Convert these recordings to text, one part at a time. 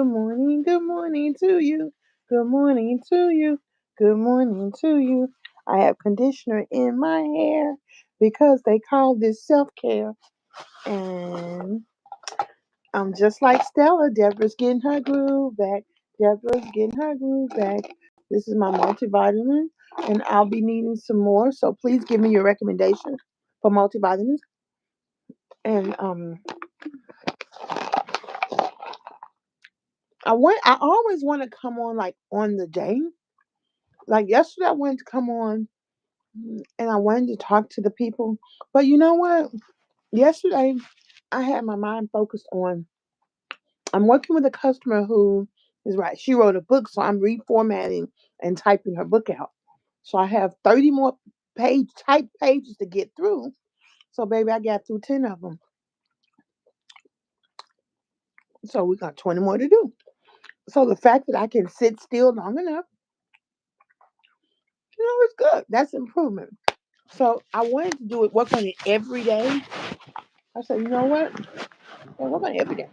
good morning to you. Good morning to you. Good morning to you. I have conditioner in my hair because they call this self-care. And I'm just like Stella. Deborah's getting her groove back. Deborah's getting her groove back. This is my multivitamin, and I'll be needing some more. So please give me your recommendation for multivitamins. And I always want to come on like on the day. Like yesterday, I wanted to come on and I wanted to talk to the people. But you know what? Yesterday, I had my mind focused on. I'm working with a customer who is right. She wrote a book, so I'm reformatting and typing her book out. So I have 30 more type pages to get through. So baby, I got through 10 of them. So we got 20 more to do. So the fact that I can sit still long enough, it's good. That's improvement. So I wanted to do it, work on it every day. I said, you know what? I'll work on it every day.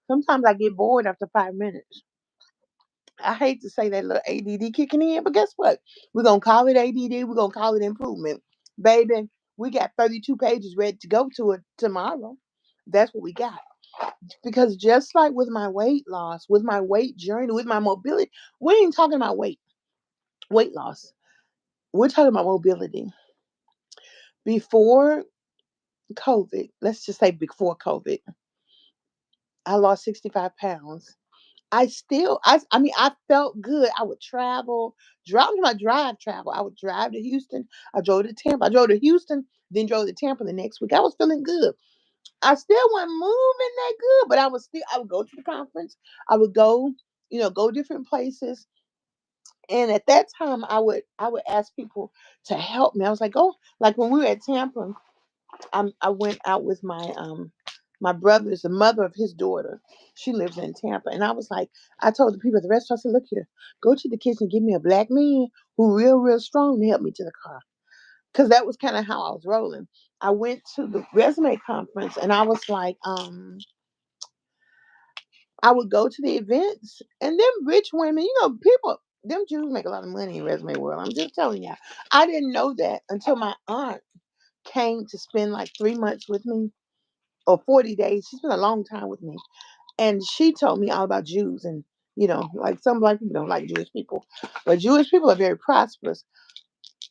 Sometimes I get bored after 5 minutes. I hate to say that little ADD kicking in, but guess what? We're going to call it ADD. We're going to call it improvement. Baby, we got 32 pages ready to go to it tomorrow. That's what we got. Because just like with my weight loss, with my weight journey, with my mobility, we ain't talking about weight loss. We're talking about mobility. Before COVID, let's just say before COVID, I lost 65 pounds. I felt good. I would travel. I would drive to Houston. I drove to Tampa. I drove to Houston, then drove to Tampa the next week. I was feeling good. I still wasn't moving that good, but I would go to the conference. I would go, go different places. And at that time I would ask people to help me. I was like, oh, like when we were at Tampa, I went out with my brother's the mother of his daughter. She lives in Tampa, and I was like, I told the people at the restaurant, I said, look here, go to the kitchen, and give me a black man who real strong to help me to the car, because that was kind of how I was rolling. I went to the resume conference, and I was like, I would go to the events, and them rich women, people. Them Jews make a lot of money in resume world. I'm just telling you. I didn't know that until my aunt came to spend like 3 months with me or 40 days. She spent a long time with me. And she told me all about Jews. And, like some black people don't like Jewish people. But Jewish people are very prosperous.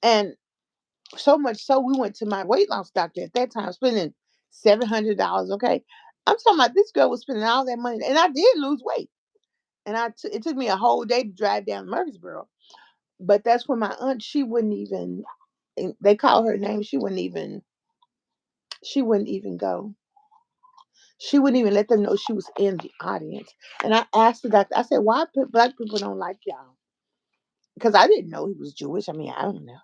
And so much so, we went to my weight loss doctor at that time, spending $700. Okay. I'm talking about this girl was spending all that money. And I did lose weight. And it took me a whole day to drive down to Murfreesboro. But that's when my aunt, she wouldn't even, they call her name, she wouldn't even go. She wouldn't even let them know she was in the audience. And I asked the doctor, I said, why black people don't like y'all? Because I didn't know he was Jewish. I mean, I don't know.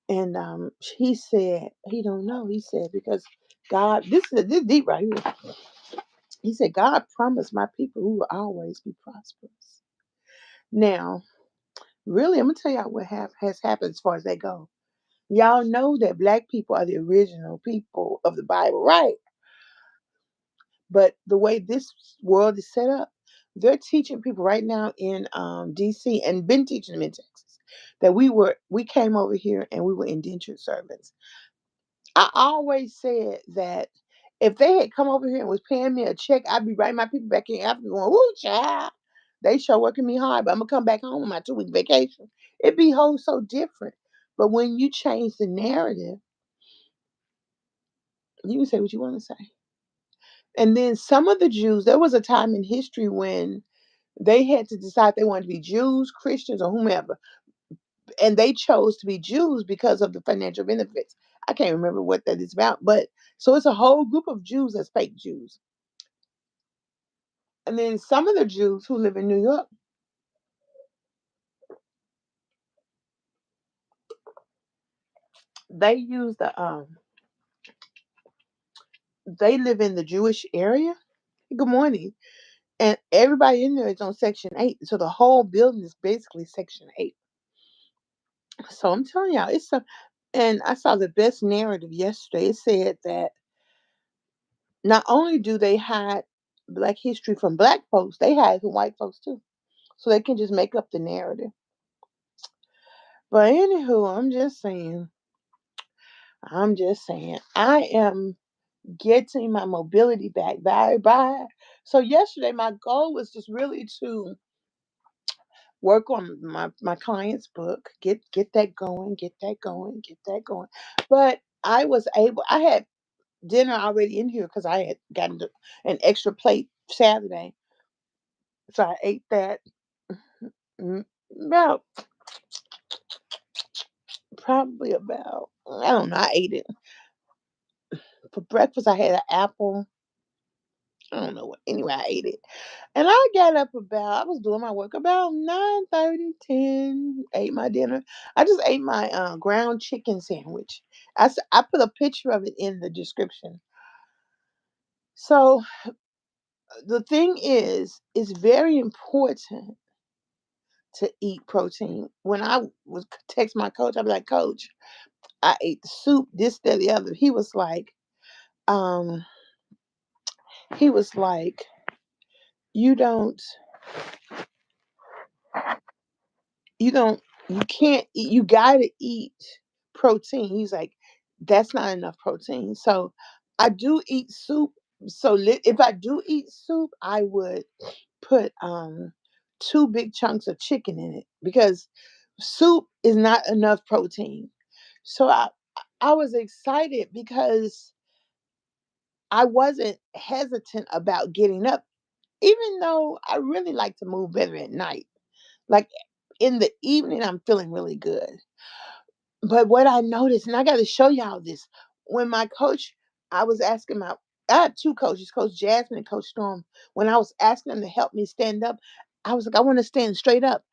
And he said, he don't know. He said, because God, this deep right here. He said, God promised my people who will always be prosperous. Now, really, I'm going to tell y'all what has happened as far as they go. Y'all know that black people are the original people of the Bible, right? But the way this world is set up, they're teaching people right now in DC, and been teaching them in Texas, that we came over here and we were indentured servants. I always said that if they had come over here and was paying me a check, I'd be writing my people back in Africa going, woo, child. They sure working me hard, but I'm gonna come back home on my 2-week vacation. It'd be whole so different. But when you change the narrative, you can say what you want to say. And then some of the Jews, there was a time in history when they had to decide they wanted to be Jews, Christians, or whomever. And they chose to be Jews because of the financial benefits. I can't remember what that is about. But so it's a whole group of Jews that's fake Jews. And then some of the Jews who live in New York, they use they live in the Jewish area. Good morning. And everybody in there is on Section 8. So the whole building is basically Section 8. So I'm telling y'all, and I saw the best narrative yesterday. It said that not only do they hide Black history from black folks, they hide from white folks too. So they can just make up the narrative. But anywho, I'm just saying, I am getting my mobility back. Bye. So yesterday, my goal was just really to work on my client's book, get that going, get that going, get that going. But I had dinner already in here because I had gotten an extra plate Saturday. So I ate that mm, about probably about I don't know. I ate it for breakfast. I had an apple. I don't know what. Anyway, I ate it, and I got up I was doing my work about 9:30, 10. Ate my dinner. I just ate my ground chicken sandwich. I put a picture of it in the description. So the thing is, it's very important to eat protein. When I was text my coach, I'd be like, Coach, I ate the soup, this, that, the other. Um, he was like, you don't, you don't, you can't eat, you gotta eat protein. He's like, that's not enough protein. So I do eat soup. So if I do eat soup, I would put two big chunks of chicken in it because soup is not enough protein. So I was excited because I wasn't hesitant about getting up, even though I really like to move better at night. Like in the evening, I'm feeling really good. But what I noticed, and I got to show y'all this, when my coach, I was asking I had two coaches, Coach Jasmine and Coach Storm. When I was asking them to help me stand up, I was like, I want to stand straight up.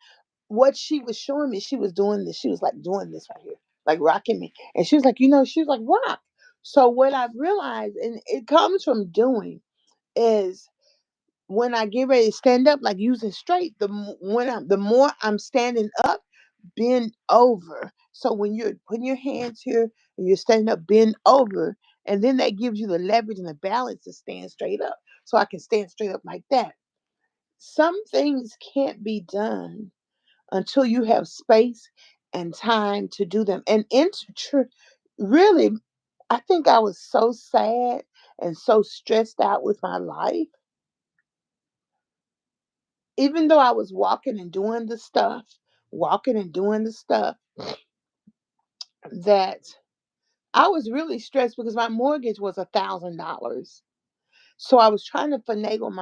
What she was showing me, she was doing this. She was like doing this right here, like rocking me. And she was like, she was like, rock. So what I've realized, and it comes from doing, is when I get ready to stand up, like using straight, the more I'm standing up, bend over. So when you're putting your hands here and you're standing up, bend over, and then that gives you the leverage and the balance to stand straight up. So I can stand straight up like that. Some things can't be done until you have space and time to do them. And really, I think I was so sad and so stressed out with my life, even though I was walking and doing the stuff, that I was really stressed because my mortgage was $1,000. So I was trying to finagle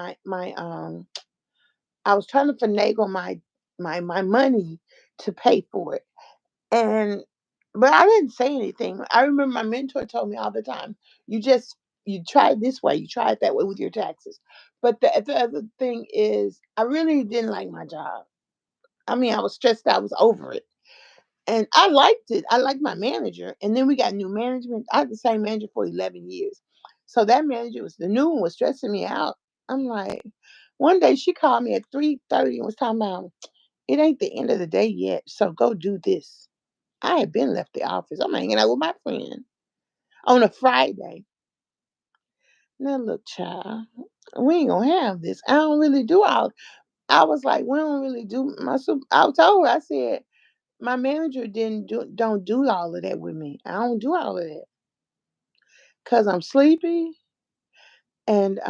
I was trying to finagle my money to pay for it. And but I didn't say anything. I remember my mentor told me all the time, you just you try it this way, you try it that way with your taxes. But the other thing is I really didn't like my job. I mean, I was stressed out, I was over it. And I liked it. I liked my manager. And then we got new management. I had the same manager for 11 years. So that manager was the new one was stressing me out. I'm like, one day she called me at 3:30 and was talking about it ain't the end of the day yet. So go do this. I had been left the office. I'm hanging out with my friend on a Friday. Now look, child, we ain't gonna have this. I don't really do all. I was like, we don't really do I told her, I said, my manager don't do all of that with me. I don't do all of that because I'm sleepy and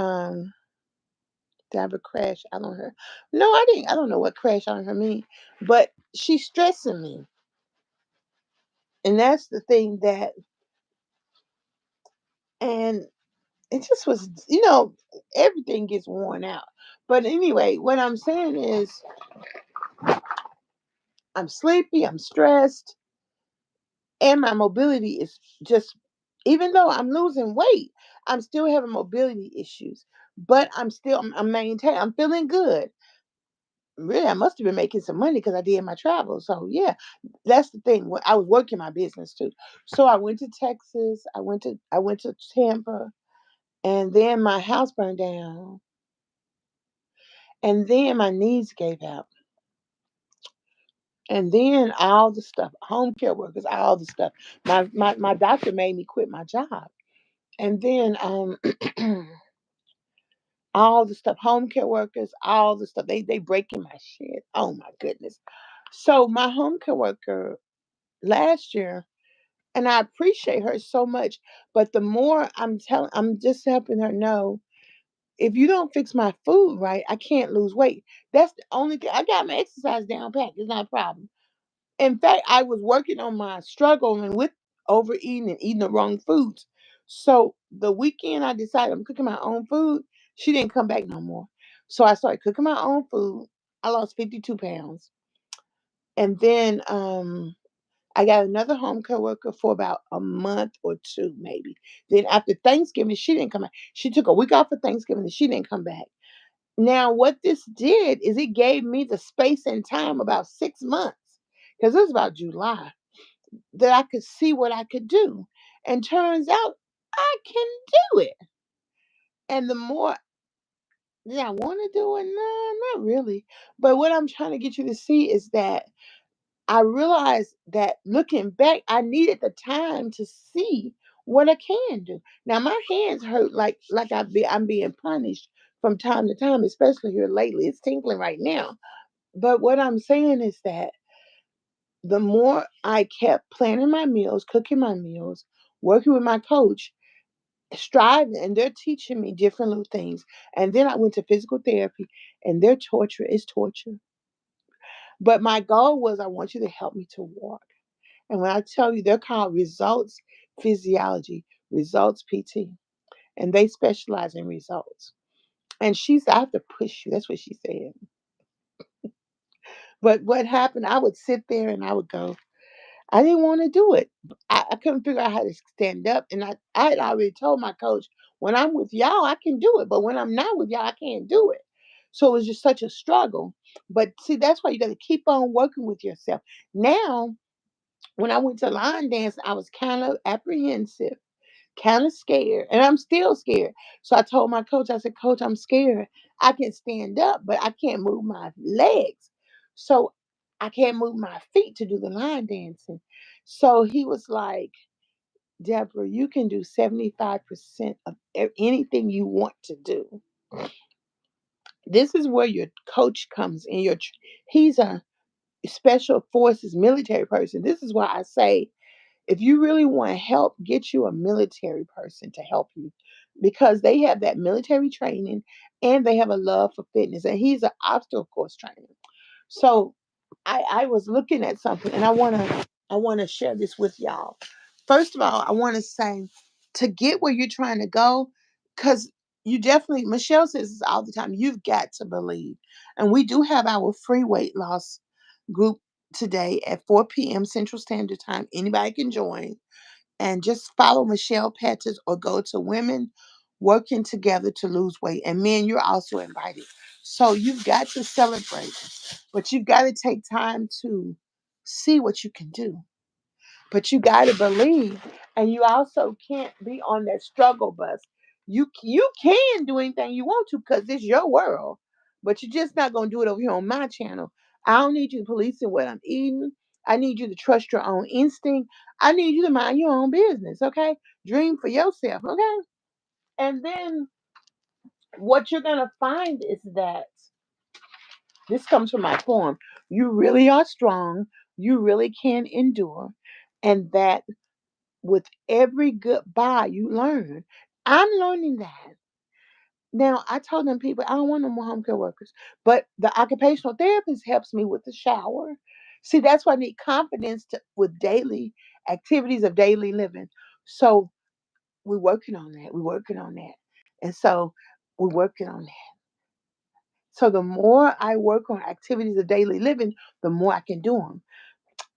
did I have a crash out on her? No, I didn't. I don't know what crash on her mean, but she's stressing me, and that's the thing that and it just was everything gets worn out. But anyway, what I'm saying is I'm sleepy, I'm stressed, and my mobility is just even though I'm losing weight, I'm still having mobility issues. But I'm maintaining. I'm feeling good. Really, I must have been making some money because I did my travel. So yeah, that's the thing. I was working my business too. So I went to Texas. I went to Tampa, and then my house burned down, and then my knees gave out, and then all the stuff, home care workers, all the stuff. My doctor made me quit my job. And then all the stuff, home care workers, all the stuff. They breaking my shit. Oh my goodness. So my home care worker last year, and I appreciate her so much, but the more I'm just helping her know, if you don't fix my food right, I can't lose weight. That's the only thing. I got my exercise down pat. It's not a problem. In fact, I was working on my struggle and with overeating and eating the wrong foods. So the weekend I decided I'm cooking my own food. She didn't come back no more. So I started cooking my own food. I lost 52 pounds. And then I got another home care worker for about a month or two, maybe. Then after Thanksgiving, she didn't come back. She took a week off for Thanksgiving and she didn't come back. Now, what this did is it gave me the space and time about 6 months, because it was about July, that I could see what I could do. And turns out I can do it. And the more that I want to do it, no, not really. But what I'm trying to get you to see is that I realized that looking back, I needed the time to see what I can do. Now my hands hurt like I'm being punished from time to time, especially here lately. It's tingling right now. But what I'm saying is that the more I kept planning my meals, cooking my meals, working with my coach, striving, and they're teaching me different little things. And then I went to physical therapy, and their torture is torture. But my goal was I want you to help me to walk. And when I tell you, they're called results physiology, results PT, and they specialize in results. And she said, I have to push you. That's what she said. But what happened, I would sit there and I would go, I didn't want to do it. I couldn't figure out how to stand up. And I had already told my coach, when I'm with y'all, I can do it. But when I'm not with y'all, I can't do it. So it was just such a struggle. But see, that's why you got to keep on working with yourself. Now, when I went to line dance, I was kind of apprehensive, kind of scared, and I'm still scared. So I told my coach, I said, Coach, I'm scared. I can stand up, but I can't move my legs. So I can't move my feet to do the line dancing. So he was like, Deborah, you can do 75% of anything you want to do. This is where your coach comes in. He's a special forces military person. This is why I say, if you really want help, get you a military person to help you, because they have that military training and they have a love for fitness. And he's an obstacle course trainer. So I was looking at something, and I wanna share this with y'all. First of all, I want to say, to get where you're trying to go, because you definitely, Michelle says this all the time, you've got to believe. And we do have our free weight loss group today at 4 p.m. Central Standard Time. Anybody can join, and just follow Michelle Pettis or go to Women Working Together to Lose Weight. And men, you're also invited. So you've got to celebrate, but you've got to take time to see what you can do. But you got to believe, and you also can't be on that struggle bus. You can do anything you want to because it's your world, but you're just not gonna do it over here on my channel. I don't need you policing what I'm eating. I need you to trust your own instinct. I need you to mind your own business, okay? Dream for yourself, okay? And then what you're gonna find is that this comes from my poem. You really are strong. You really can endure, and that with every goodbye you learn. I'm learning that. Now, I told them people, I don't want no more home care workers, but the occupational therapist helps me with the shower. See, that's why I need confidence with daily activities of daily living. So we're working on that. We're working on that. And so we're working on that. So the more I work on activities of daily living, the more I can do them.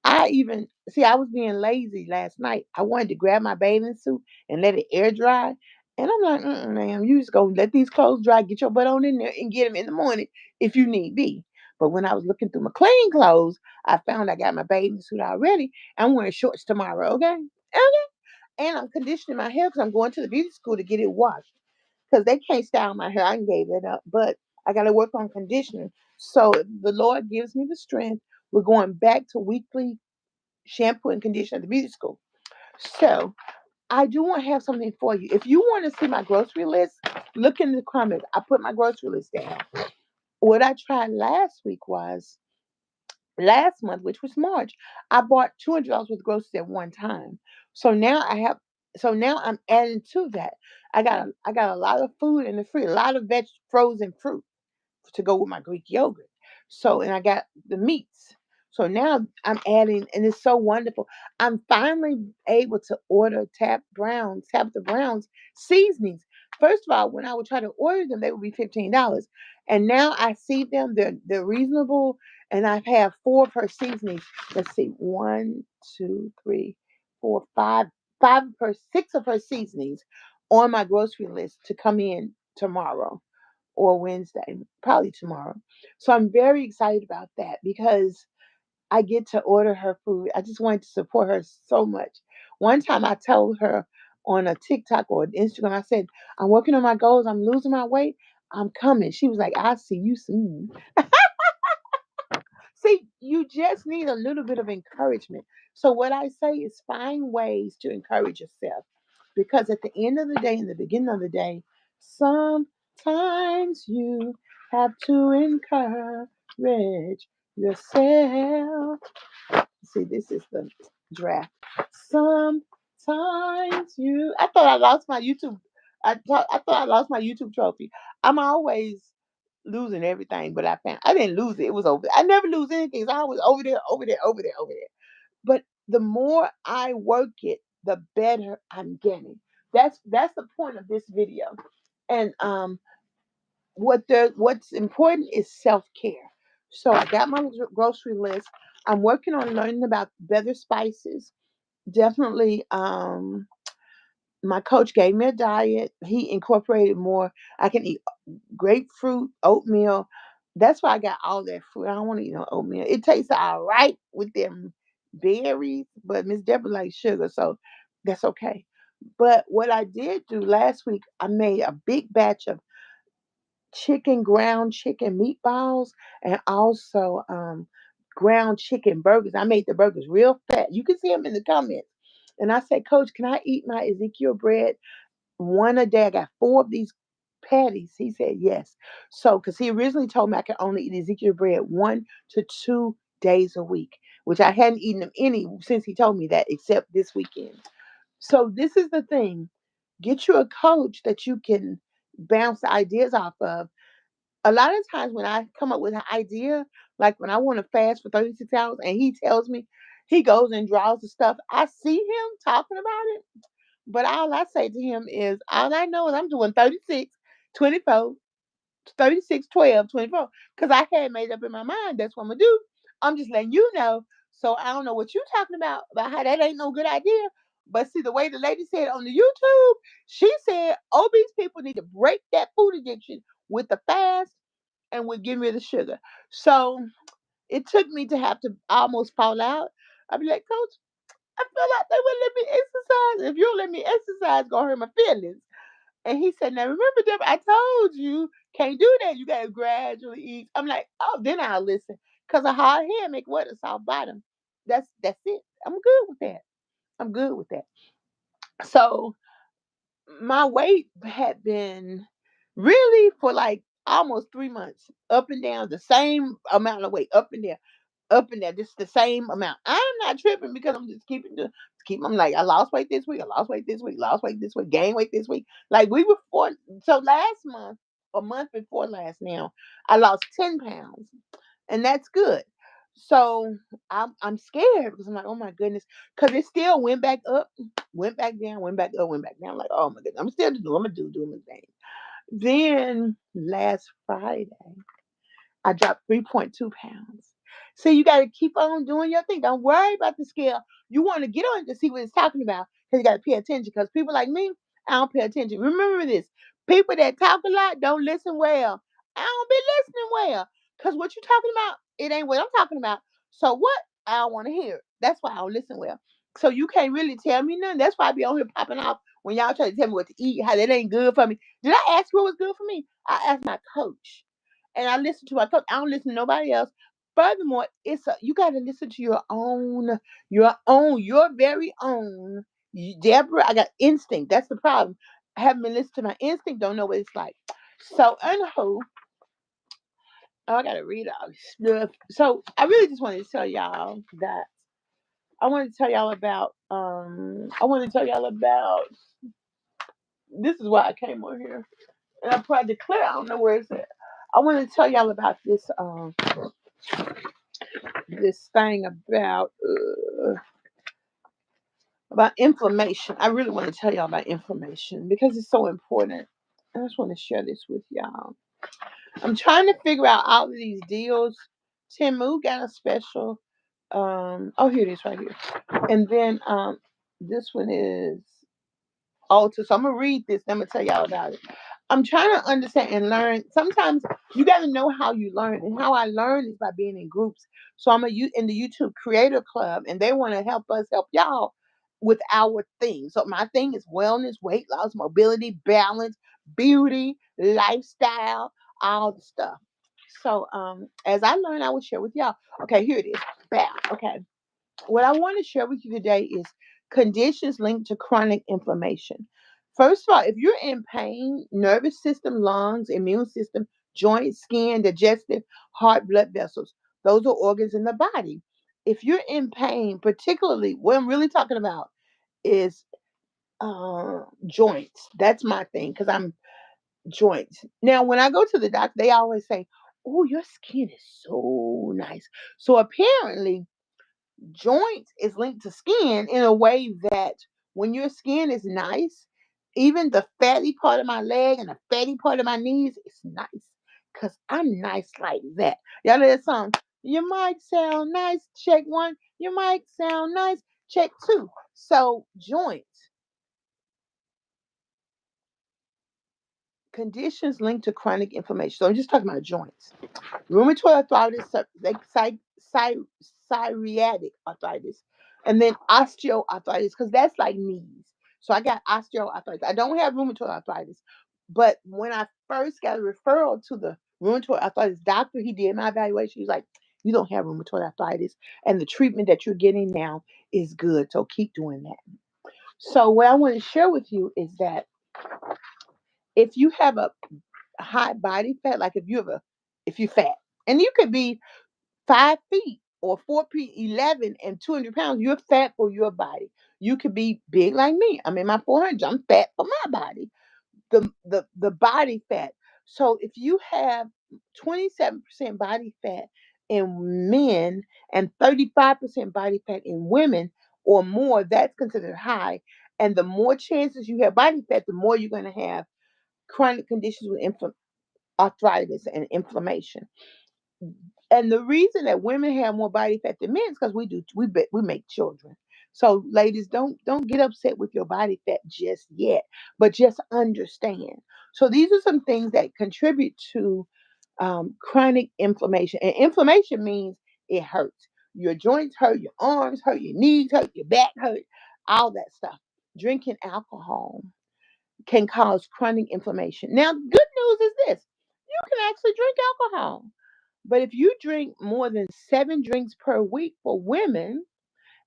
I even see I was being lazy last night. I wanted to grab my bathing suit and let it air dry. And I'm like, ma'am, you just go let these clothes dry, get your butt on in there and get them in the morning if you need be. But when I was looking through my clean clothes, I found I got my bathing suit already. I'm wearing shorts tomorrow, okay? Okay. And I'm conditioning my hair because I'm going to the beauty school to get it washed. Because they can't style my hair. I gave it up. But I got to work on conditioning. So if the Lord gives me the strength, we're going back to weekly shampoo and conditioner at the beauty school. So I do want to have something for you. If you want to see my grocery list, look in the comments. I put my grocery list down. What I tried last week was last month, which was March, I bought $200 worth of groceries at one time. So now I have. So now I'm adding to that. I got a lot of food in the fridge, a lot of frozen fruit to go with my Greek yogurt. So, and I got the meats. So now I'm adding, and it's so wonderful. I'm finally able to order Tabitha Brown's seasonings. First of all, when I would try to order them, they would be $15. And now I see them, they're reasonable, and I've had four of her seasonings. Let's see, one, two, three, four, five of her, six of her seasonings on my grocery list to come in tomorrow or Wednesday, probably tomorrow. So I'm very excited about that because I get to order her food. I just wanted to support her so much. One time I told her on a TikTok or an Instagram, I said, I'm working on my goals, I'm losing my weight, I'm coming. She was like, I'll see you soon. See, you just need a little bit of encouragement. So what I say is find ways to encourage yourself. Because at the end of the day, in the beginning of the day, sometimes you have to encourage yourself. See, this is the draft. Sometimes you. I thought I lost my YouTube. I thought I lost my YouTube trophy. I'm always losing everything, but I didn't lose it. It was over. I never lose anything. So I was over there, over there, over there, over there. But the more I work it, the better I'm getting. That's the point of this video. And what's important is self care. So I got my grocery list. I'm working on learning about better spices. Definitely, my coach gave me a diet. He incorporated more. I can eat grapefruit, oatmeal. That's why I got all that fruit. I don't want to eat no oatmeal. It tastes all right with them berries, but Miss Deborah likes sugar, so that's okay. But what I did do last week, I made a big batch of ground chicken meatballs, and also ground chicken burgers. I made the burgers real fat. You can see them in the comments. And I said, Coach, can I eat my Ezekiel bread one a day? I got four of these patties. He said yes. So, because he originally told me I could only eat Ezekiel bread 1 to 2 days a week, which I hadn't eaten them any since he told me that, except this weekend. So, this is the thing: get you a coach that you can bounce ideas off of. A lot of times when I come up with an idea, like when I want to fast for 36 hours and he tells me, he goes and draws the stuff. I see him talking about it, but all I say to him is, all I know is I'm doing 36, 24, 36, 12, 24. Because I had made up in my mind that's what I'm going to do. I'm just letting you know. So I don't know what you're talking about how that ain't no good idea. But see, the way the lady said on the YouTube, she said obese people need to break that food addiction with the fast and with getting rid of sugar. So it took me to have to almost fall out. I'd be like, Coach, I feel like they wouldn't let me exercise. If you don't let me exercise, it's gonna hurt my feelings. And he said, now remember, Deborah, I told you can't do that. You gotta gradually eat. I'm like, oh, then I'll listen. Cause a hard head make what? A soft bottom. That's it. I'm good with that. I'm good with that. So my weight had been really for like almost 3 months, up and down, the same amount of weight, up and down, just the same amount. I'm not tripping because I'm just I'm like, I lost weight this week, I lost weight this week, lost weight this week, gained weight this week. Like we were so last month, a month before last now, I lost 10 pounds. And that's good. So I'm scared because I'm like, oh my goodness, because it still went back up, went back down, went back up, went back down. I'm like, oh my goodness, I'm still doing, doing the thing. Then last Friday, I dropped 3.2 pounds. So you got to keep on doing your thing. Don't worry about the scale. You want to get on it to see what it's talking about because you got to pay attention. Because people like me, I don't pay attention. Remember this: people that talk a lot don't listen well. I don't be listening well because what you talking about, it ain't what I'm talking about. So what? I don't want to hear it. That's why I don't listen well. So you can't really tell me nothing. That's why I be on here popping off when y'all try to tell me what to eat, how that ain't good for me. Did I ask what was good for me? I asked my coach and I listen to my coach. I don't listen to nobody else. Furthermore, you got to listen to your very own Deborah, I got instinct. That's the problem. I haven't been listening to my instinct. Don't know what it's like. So, anywho, oh, I gotta read all this stuff. So, I really just wanted to tell y'all that I want to tell y'all about. I want to tell y'all about. This is why I came on here, and I probably declare. I don't know where it's at. I want to tell y'all about this. This thing about inflammation. I really want to tell y'all about inflammation because it's so important. I just want to share this with y'all. I'm trying to figure out all of these deals. Timu got a special. Oh, here it is right here. And then this one is Alta. So I'm gonna read this. And I'm gonna tell y'all about it. I'm trying to understand and learn. Sometimes you got to know how you learn, and how I learn is by being in groups. So in the YouTube Creator Club, and they want to help us help y'all with our thing. So my thing is wellness, weight loss, mobility, balance, beauty, lifestyle, all the stuff. So as I learn, I will share with y'all. Okay, here it is. Bam. Okay. What I want to share with you today is conditions linked to chronic inflammation. First of all, if you're in pain, nervous system, lungs, immune system, joints, skin, digestive, heart, blood vessels, those are organs in the body. If you're in pain, particularly what I'm really talking about is joints. That's my thing because I'm joints. Now, when I go to the doctor, they always say, "Oh, your skin is so nice." So apparently, joints is linked to skin in a way that when your skin is nice, even the fatty part of my leg and the fatty part of my knees is nice. Cause I'm nice like that. Y'all know that song? You might sound nice, check one. You might sound nice, check two. So joints, conditions linked to chronic inflammation. So I'm just talking about joints. Rheumatoid arthritis, psoriatic arthritis, and then osteoarthritis, because that's like knees. So I got osteoarthritis. I don't have rheumatoid arthritis, but when I first got a referral to the rheumatoid arthritis doctor, he did my evaluation. He's like, "You don't have rheumatoid arthritis, and the treatment that you're getting now is good. So keep doing that." So what I want to share with you is that if you have a high body fat, like if you're fat, and you could be 5 feet or 4 feet 11 and 200 pounds, you're fat for your body. You could be big like me. I'm in my 400s. I'm fat for my body. The body fat. So if you have 27% body fat in men and 35% body fat in women or more, that's considered high. And the more chances you have body fat, the more you're going to have chronic conditions with arthritis and inflammation. And the reason that women have more body fat than men is because we make children. So ladies, don't get upset with your body fat just yet, but just understand. So these are some things that contribute to chronic inflammation. And inflammation means it hurts. Your joints hurt, your arms hurt, your knees hurt, your back hurt, all that stuff. Drinking alcohol can cause chronic inflammation. Now, good news is this: you can actually drink alcohol. But if you drink more than 7 drinks per week for women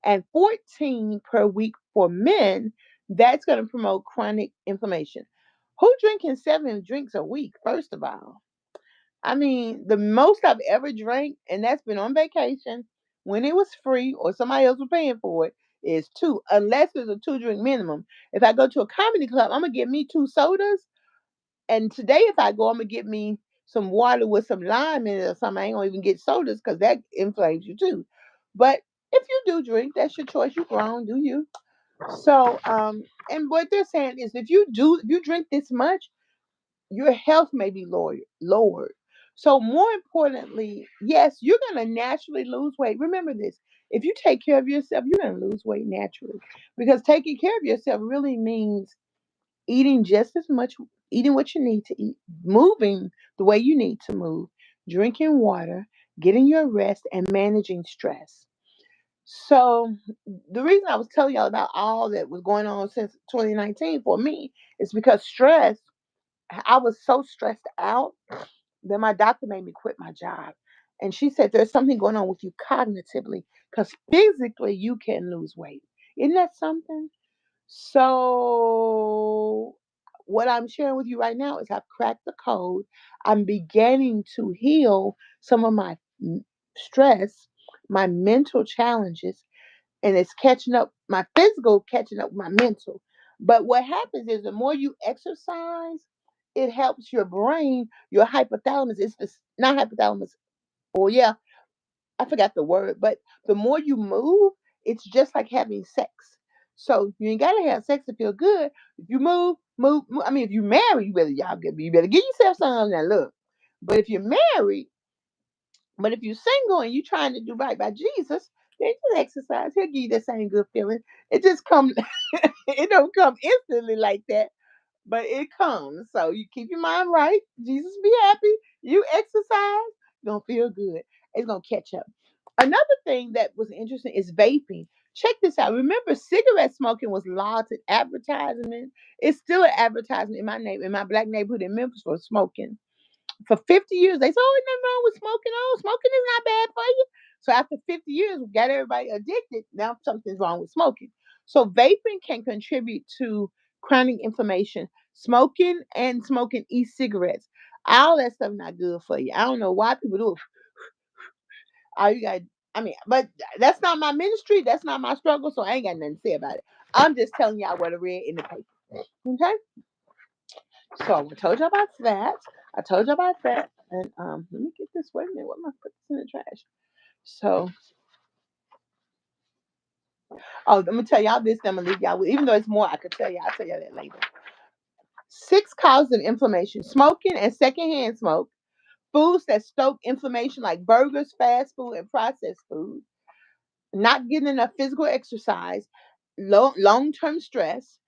and 14 per week for men, that's going to promote chronic inflammation. Who drinking 7 drinks a week, first of all? I mean, the most I've ever drank, and that's been on vacation when it was free or somebody else was paying for it, is 2, unless it's a 2 drink minimum. If I go to a comedy club, I'm going to get me 2 sodas, and today, if I go, I'm gonna get me some water with some lime in it or something. I ain't gonna even get sodas because that inflames you too. But if you do drink, that's your choice. You grown, do you? So, and what they're saying is, if you drink this much, your health may be lowered. So, more importantly, yes, you're gonna naturally lose weight. Remember this: if you take care of yourself, you're gonna lose weight naturally because taking care of yourself really means eating just as much, eating what you need to eat, moving the way you need to move, drinking water, getting your rest, and managing stress. So, the reason I was telling y'all about all that was going on since 2019 for me is because stress, I was so stressed out that my doctor made me quit my job. And she said there's something going on with you cognitively because physically you can lose weight. Isn't that something? So what I'm sharing with you right now is I've cracked the code. I'm beginning to heal some of my stress, my mental challenges, and it's catching up, my physical catching up with my mental. But what happens is the more you exercise, it helps your brain, your hypothalamus. It's the not hypothalamus. Oh yeah, I forgot the word, but the more you move, it's just like having sex. So you ain't gotta have sex to feel good. If you move. I mean, if you married, you better give yourself some now. Look, but if you're married, but if you're single and you're trying to do right by Jesus, then just exercise. He'll give you that same good feeling. It just comes. It don't come instantly like that, but it comes. So you keep your mind right. Jesus be happy. You exercise, you're gonna feel good. It's gonna catch up. Another thing that was interesting is vaping. Check this out. Remember, cigarette smoking was lauded advertisement. It's still an advertisement in my black neighborhood in Memphis for smoking. For 50 years, they said, oh, ain't nothing wrong with smoking. Oh, smoking is not bad for you. So after 50 years, we got everybody addicted. Now something's wrong with smoking. So vaping can contribute to chronic inflammation. Smoking e-cigarettes. All that stuff not good for you. I don't know why people do it. All you got, I mean, but that's not my ministry. That's not my struggle. So I ain't got nothing to say about it. I'm just telling y'all what I read in the paper. Okay? So I told you about that. I told you about that. And let me get this. Wait a minute. What am I putting this in the trash? So, oh, I'm gonna tell y'all this. Then I'm gonna leave y'all with. Even though it's more, I could tell you. I'll tell you that later. 6 causes of inflammation: smoking and secondhand smoke, foods that stoke inflammation like burgers, fast food, and processed food, not getting enough physical exercise, long-term stress,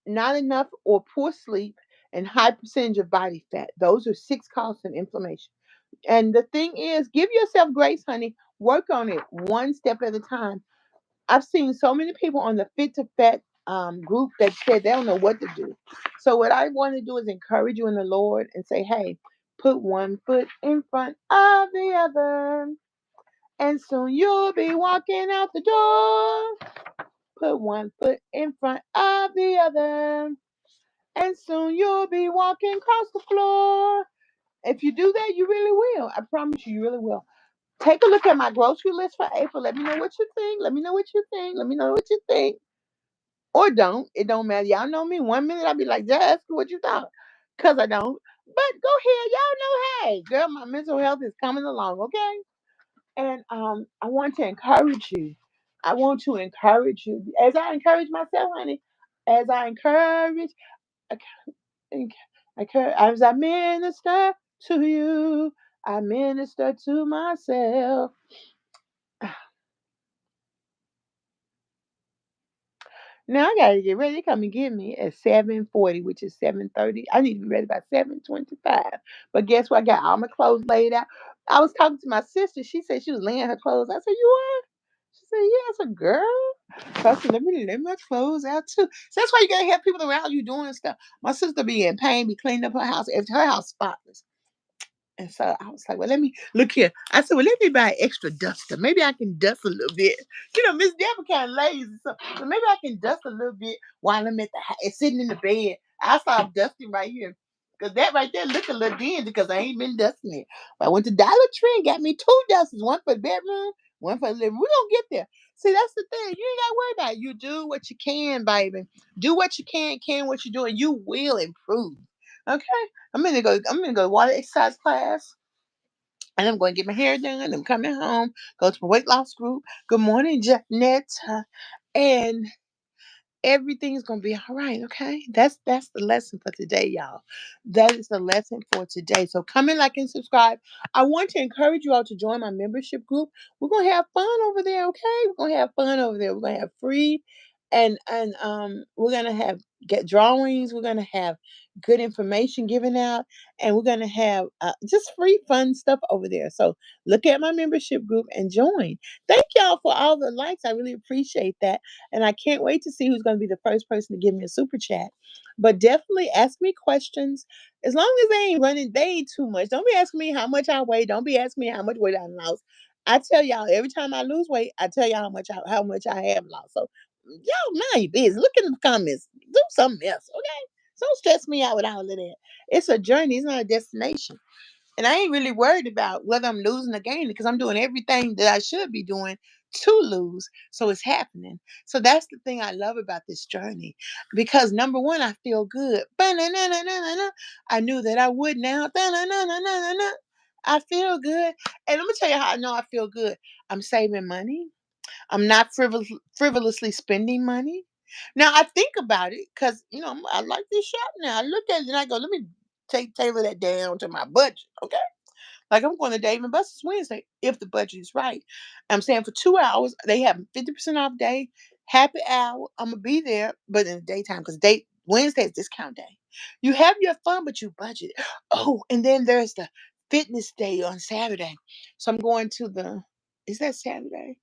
not enough or poor sleep, and high percentage of body fat. Those are 6 causes of inflammation. And the thing is, give yourself grace, honey. Work on it one step at a time. I've seen so many people on the Fit to Fat group that said they don't know what to do. So what I want to do is encourage you in the Lord and say, hey, put one foot in front of the other, and soon you'll be walking out the door. Put one foot in front of the other, and soon you'll be walking across the floor. If you do that, you really will. I promise you, you really will. Take a look at my grocery list for April. Let me know what you think. Let me know what you think. Let me know what you think. Or don't. It don't matter. Y'all know me. 1 minute I'll be like, just ask me what you thought. Because I don't. But go ahead. Y'all know, hey, girl, my mental health is coming along, okay? And I want to encourage you. I want to encourage you. As I encourage myself, honey, as I encourage, I, as I minister to you, I minister to myself. Now I gotta get ready. They come and get me at 7:40, which is 7:30. I need to be ready by 7:25. But guess what? I got all my clothes laid out. I was talking to my sister. She said she was laying her clothes. I said, "You are?" She said, "Yeah." I said, "Girl." So I said, "Let me lay my clothes out too." So that's why you gotta have people around you doing stuff. My sister be in pain, be cleaning up her house. If her house spotless. And so I was like, well, let me look here. I said, well, let me buy an extra duster. Maybe I can dust a little bit. You know, Miss Deborah kind of lazy. So maybe I can dust a little bit while I'm sitting in the bed. I start dusting right here. Because that right there look a little dingy because I ain't been dusting it. But I went to Dollar Tree and got me 2 dusters, one for the bedroom, one for the living room. We're going to get there. See, that's the thing. You ain't got to worry about it. You do what you can, baby. Do what you can what you're doing. You will improve. Okay? I'm gonna go to water exercise class, and I'm going to get my hair done. I'm coming home, go to my weight loss group. Good morning, Jeanette. And everything's gonna be all right. Okay, that's the lesson for today, y'all. That is the lesson for today. So come in, like, and subscribe. I want to encourage you all to join my membership group. We're gonna have fun over there. Okay, we're gonna have fun over there. We're gonna have free, and we're gonna have get drawings. We're gonna have good information given out, and we're gonna have just free fun stuff over there. So look at my membership group and join. Thank y'all for all the likes. I really appreciate that. And I can't wait to see who's going to be the first person to give me a super chat. But definitely ask me questions. As long as they ain't too much. Don't be asking me how much I weigh. Don't be asking me how much weight I lost. I tell y'all every time I lose weight, I tell y'all how much I have lost. So y'all mind your business. Look in the comments. Do something else, okay? Don't stress me out with all of that. It's a journey. It's not a destination. And I ain't really worried about whether I'm losing or gaining because I'm doing everything that I should be doing to lose. So it's happening. So that's the thing I love about this journey. Because number one, I feel good. Ba-na-na-na-na-na-na. I knew that I would now. Ba-na-na-na-na-na-na. I feel good. And let me tell you how I know I feel good. I'm saving money. I'm not frivolously spending money. Now I think about it because I like this shop now. I look at it and I go, let me tailor that down to my budget. Okay. Like I'm going to Dave and Buster's Wednesday if the budget is right. I'm saying for 2 hours, they have 50% off day, happy hour. I'm gonna be there, but in the daytime because Wednesday is discount day. You have your fun, but you budget. Oh, and then there's the fitness day on Saturday. So I'm going to is that Saturday?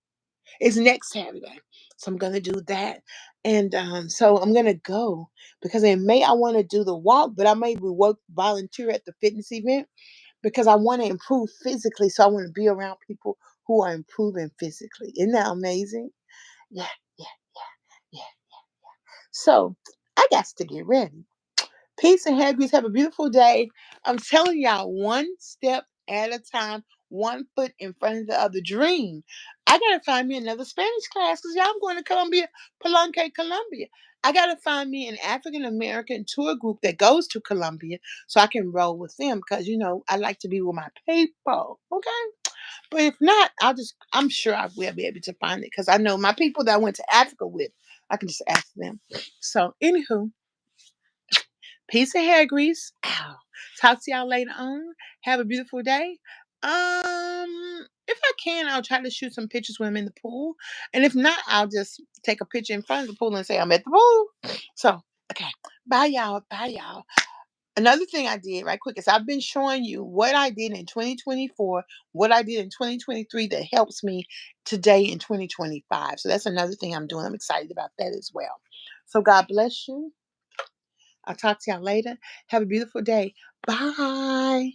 It's next Saturday. So I'm gonna do that. And so I'm gonna go because in May I want to do the walk, but I may be volunteer at the fitness event because I want to improve physically. So I want to be around people who are improving physically. Isn't that amazing? Yeah, yeah, yeah, yeah. So I got to get ready. Peace and happiness. Have a beautiful day. I'm telling y'all, one step at a time, one foot in front of the other. Dream. I gotta find me another Spanish class because y'all I'm going to Colombia, Palenque, Colombia. I gotta find me an African American tour group that goes to Colombia so I can roll with them because I like to be with my people. Okay. But if not, I'm sure I will be able to find it because I know my people that I went to Africa with. I can just ask them. So, anywho, peace and hair grease. Ow. Talk to y'all later on. Have a beautiful day. If I can, I'll try to shoot some pictures when I'm in the pool. And if not, I'll just take a picture in front of the pool and say I'm at the pool. So, okay. Bye y'all. Bye y'all. Another thing I did right quick is I've been showing you what I did in 2024, what I did in 2023 that helps me today in 2025. So that's another thing I'm doing. I'm excited about that as well. So God bless you. I'll talk to y'all later. Have a beautiful day. Bye.